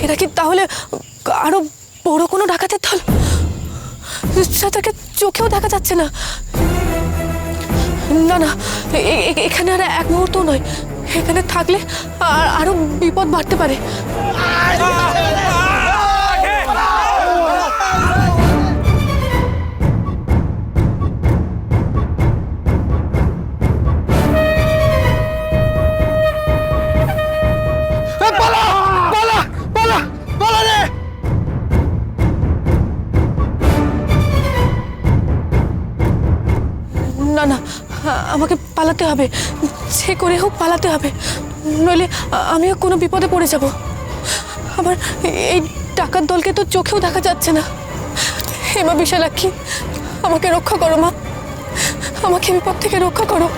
এরা কি তাহলে আরো বড় কোনো ডাকাতের দল? তাকে চোখেও দেখা যাচ্ছে না। না না, এখানে আর এক মুহূর্ত নয়, এখানে থাকলে আরো বিপদ বাড়তে পারে। না না, আমাকে পালাতে হবে, যে করে হোক পালাতে হবে, নইলে আমিও কোনো বিপদে পড়ে যাব। আমার এই ডাকাত দলকে তো চোখেও দেখা যাচ্ছে না। হে মা বিশালাক্ষী, আমাকে রক্ষা করো মা, আমাকে বিপদ থেকে রক্ষা করো।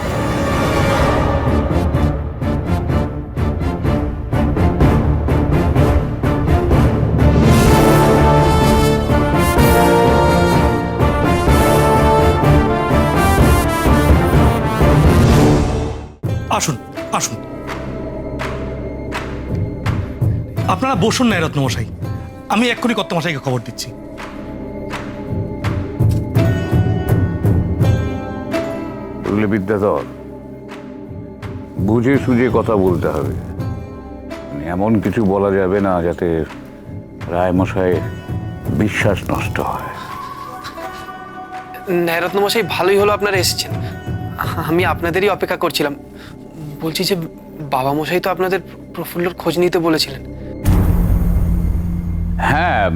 আসুন আসুন, আপনারা বসুন না রত্নমশাই, আমি এক্ষুনি কর্তামশাইকে খবর দিচ্ছি। বিদ্যাধর, বুঝে সুঝে কথা বলতে হবে, এমন কিছু বলা যাবে না যাতে রায়মশাইয়ের বিশ্বাস নষ্ট হয়। ন্যায়রত্নমশাই, ভালোই হলো আপনারা এসেছেন, আমি আপনাদেরই অপেক্ষা করছিলাম। বলছি যে বাবা মশাই তো আপনাদের প্রফুল্লর খোঁজ নিতে বলেছিলেন। হ্যাঁ,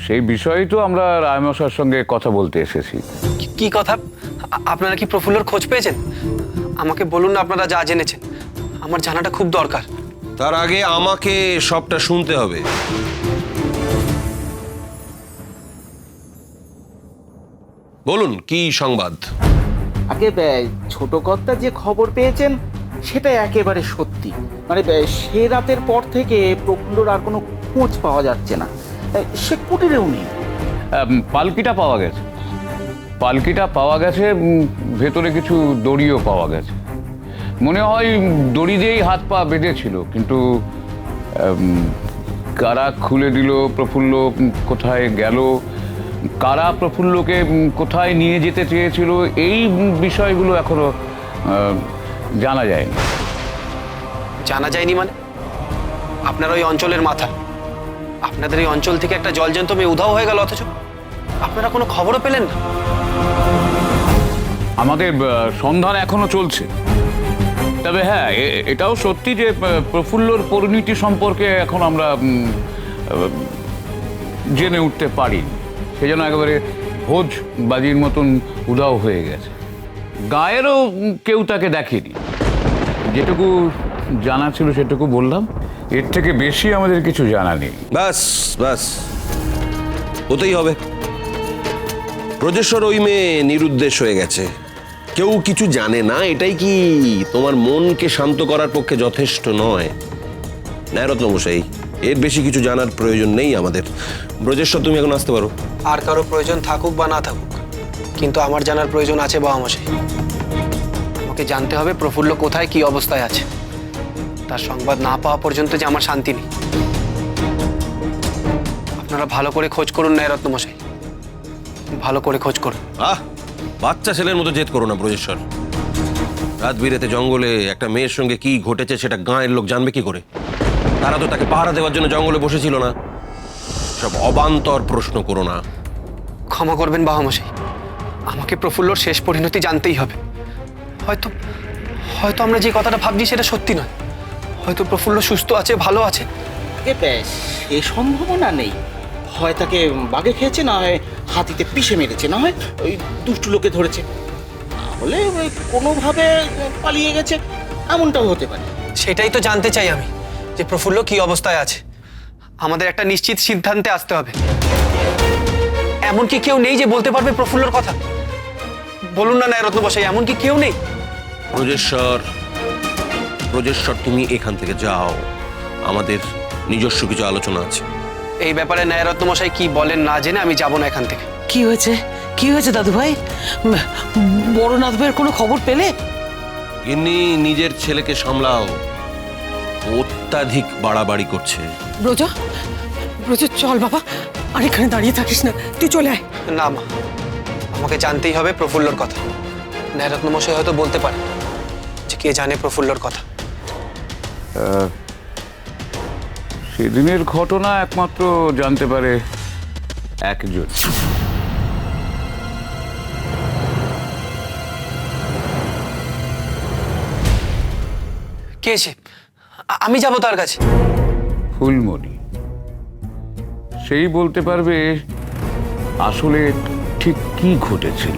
সেই বিষয়েই তো আমরা রায়মশাইয়ের সঙ্গে কথা বলতে এসেছি। কি কথা? আপনারা কি প্রফুল্লর খোঁজ পেয়েছেন? আমাকে বলুন না আপনারা যা জেনেছেন, আমার জানাটা খুব দরকার। তার আগে আমাকে সবটা শুনতে হবে। বলুন, কি সংবাদ? আগে ছোট কর্তা যে খবর পেয়েছেন সেটা একেবারে সত্যি। মানে সে রাতের পর থেকে প্রফুল্লর আর কোনো খোঁজ পাওয়া যাচ্ছে না, সে কুটিরেও নেই। পালকিটা পাওয়া গেছে, ভেতরে কিছু দড়িও পাওয়া গেছে। মনে হয় দড়ি দিয়েই হাত পা বেঁধেছিল, কিন্তু কারা খুলে দিল, প্রফুল্ল কোথায় গেল, কারা প্রফুল্লকে কোথায় নিয়ে যেতে চেয়েছিল, এই বিষয়গুলো এখনো জানা যায়নি। জানা যায়নি মানে? আপনারা ওই অঞ্চলের মাথা, আপনাদের এই অঞ্চল থেকে একটা জলজ্যান্ত মেয়ে উধাও হয়ে গেল, অথচ আপনারা কোনো খবরও পেলেন না। আমাদের সন্ধান এখনো চলছে। তবে হ্যাঁ, এটাও সত্যি যে প্রফুল্লর পরিণতি সম্পর্কে এখন আমরা জেনে উঠতে পারি। সে যেন একেবারে ভোজ বাজির মতন উধাও হয়ে গেছে। গায়েরও কেউ তাকে দেখেনি। যেটুকু জানা ছিল সেটুকু বললাম, এর থেকে বেশি আমাদের কিছু জানা নেই। ব্যাস ব্যাস, হতেই হবে। ব্রজেশ্বর ওই মেয়ে নিরুদ্দেশ হয়ে গেছে, কেউ কিছু জানে না, এটাই কি তোমার মনকে শান্ত করার পক্ষে যথেষ্ট নয়? ন্যায়রত্নমশাই, এর বেশি কিছু জানার প্রয়োজন নেই আমাদের। ব্রজেশ্বর, তুমি এখন আসতে পারো। আর কারো প্রয়োজন থাকুক বা না থাকুক, কিন্তু আমার জানার প্রয়োজন আছে বাবা মশাই। আমাকে জানতে হবে প্রফুল্ল কোথায়, কি অবস্থায় আছে। তার সংবাদ না পাওয়া পর্যন্ত যে আমার শান্তি নেই। আপনারা ভালো করে খোঁজ করুন ন্যায়রত্নমশাই, ভালো করে খোঁজ করুন। বাচ্চা ছেলের মতো জেদ করো না ব্রজেশ্বর। রাত বিরেতে জঙ্গলে একটা মেয়ের সঙ্গে কি ঘটেছে সেটা গাঁয়ের লোক জানবে কি করে? তারা তো তাকে পাহারা দেওয়ার জন্য জঙ্গলে বসেছিল না। সব অবান্তর প্রশ্ন করো না। ক্ষমা করবেন বাবা মশাই, আমাকে প্রফুল্লর শেষ পরিণতি জানতেই হবে। হয়তো হয়তো আমরা যে কথাটা ভাবছি সেটা সত্যি নয়। হয়তো প্রফুল্ল সুস্থ আছে, ভালো আছে। সে সম্ভাবনা নেই। হয় তাকে বাঘে খেয়েছে, না হয় হাতিতে পিষে মেরেছে, না হয় ওই দুষ্টু লোকে ধরেছে, তাহলে ওই কোনোভাবে পালিয়ে গেছে, এমনটাও হতে পারে। সেটাই তো জানতে চাই আমি, যে প্রফুল্ল কি অবস্থায় আছে। আমাদের একটা নিশ্চিত সিদ্ধান্তে আসতে হবে। এমন কি কেউ নেই যে বলতে পারবে প্রফুল্লর কথা? বলুন না ন্যায়রত্নমশাই, এমন কি কেউ নেই? ব্রজেশ্বর, তুমি এখান থেকে যাও, আমাদের নিজস্ব কিছু আলোচনা আছে। এই ব্যাপারে ন্যায়রত্নমশাই কি বলেন না জেনে আমি যাব না এখান থেকে। কি হয়েছে, কি হয়েছে দাদু ভাই? বড়নাথ ভাইয়ের কোনো খবর পেলে? ইনি নিজের ছেলেকে সামলাও, অত্যাধিক বাড়াবাড়ি করছে। ব্রজ ব্রজ চল বাবা, আর এখানে দাঁড়িয়ে থাকিস না, তুই চলে আয়। না মা, আমাকে জানতেই হবে প্রফুল্লর কথা। ন্যায়রত্ন মশাই হয়তো বলতে পারে যে কে জানে প্রফুল্লর কথা। সেদিনের ঘটনা একমাত্র জানতে পারে একজন। কে সে? আমি যাব তার কাছে। ফুলমণি, সেই বলতে পারবে আসলে ঠিক কি ঘটেছিল।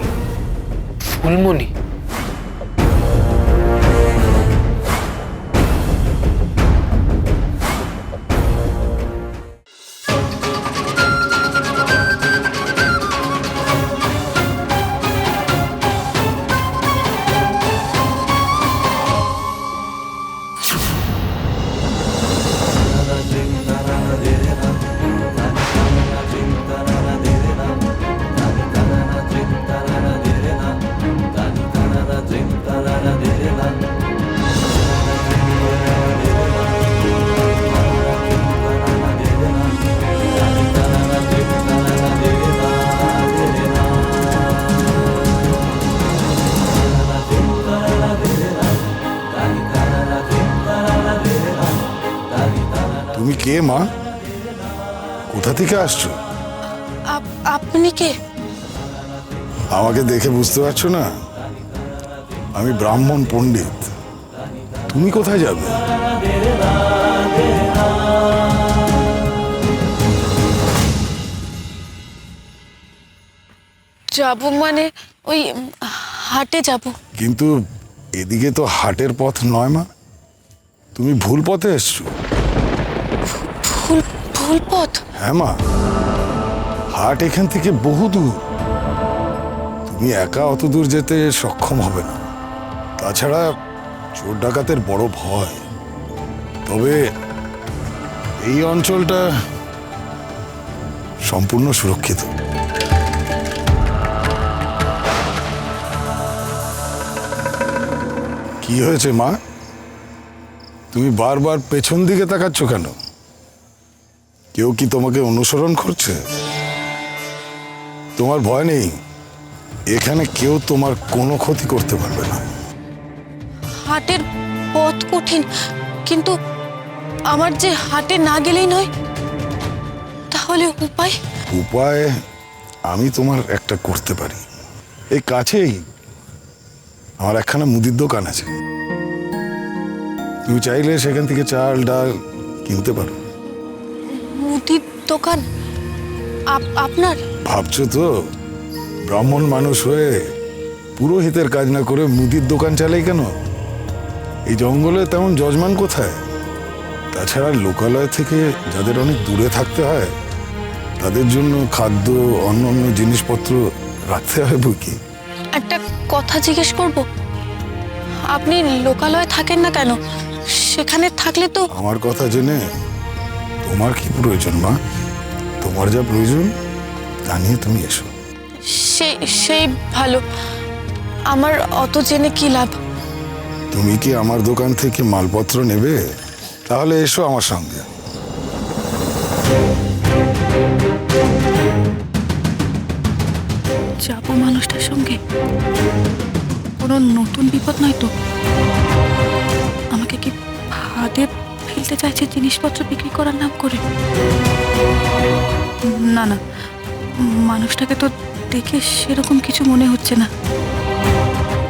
ফুলমণি? তুমি কে মা? কোথা থেকে আসছো? আপনি কে? আমাকে দেখে বুঝতে পারছো না? আমি ব্রাহ্মণ পণ্ডিত। তুমি কোথায় যাবে? যাব মানে ওই হাটে যাব। কিন্তু এদিকে তো হাটের পথ নয় মা, তুমি ভুল পথে এসছো। ভুল ভুল পথ? হ্যাঁ মা, হাট এখান থেকে বহু দূর। তুমি একা অত দূর যেতে সক্ষম হবে না। তাছাড়া চোর ডাকাতের বড় ভয়। তবে এই অঞ্চলটা সম্পূর্ণ সুরক্ষিত। কি হয়েছে মা? তুমি বারবার পেছন দিকে তাকাচ্ছ কেন? কেউ কি তোমাকে অনুসরণ করছে? তোমার ভয় নেই, এখানে কেউ তোমার কোনো ক্ষতি করতে পারবে না। হাটের পথ কঠিন, কিন্তু আমার যে হাটে না গেলেই নয়। তাহলে উপায়? উপায় আমি তোমার একটা করতে পারি। এই কাছেই আমার একখানা মুদির দোকান আছে, তুমি চাইলে সেখান থেকে চাল ডাল কিনতে পারো। মুদির দোকান আপনার? ভাবছো তো ব্রাহ্মণ মানুষ হয়ে পুরোহিতের কাজ না করে মুদির দোকান চালাই কেন? এই জঙ্গলে তেমন যজমান কোথায়? তাছাড়া লোকালয় থেকে যাদের অনেক দূরে থাকতে হয় তাদের জন্য খাদ্য অন্য অন্য জিনিসপত্র রাখতে হয় বই কি। একটা কথা জিজ্ঞেস করব, আপনি লোকালয়ে থাকেন না কেন? সেখানে থাকলে তো। আমার কথা জেনে তোমার কি প্রয়োজন মা? তোমার যা প্রয়োজন তা নিয়ে তুমি এসো। সেই ভালো, আমার অত জেনে কি লাভ? তুমি কি আমার দোকান থেকে মালপত্র নেবে? তাহলে এসো আমার সঙ্গে। যাবো মানুষটার সঙ্গে? কোনো নতুন বিপদ নয় তো? আমাকে কি ফাঁদে ফেলতে চাইছে জিনিসপত্র বিক্রি করার নাম করে? না না, মানুষটাকে তো দেখে সেরকম কিছু মনে হচ্ছে না,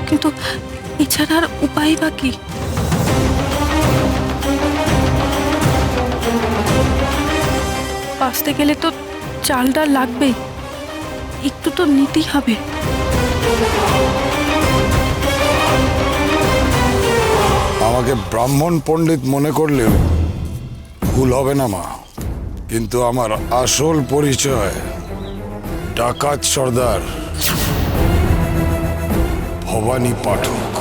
কিন্তু এছাড়া আর উপায় বা কি? বাঁচতে গেলে তো চাল ডাল লাগবেই, একটু তো নিতেই হবে। আমাকে ব্রাহ্মণ পণ্ডিত মনে করলেও ভুল হবে না মা, কিন্তু আমার আসল পরিচয় ডাকাত সর্দার ভবানী পাঠক।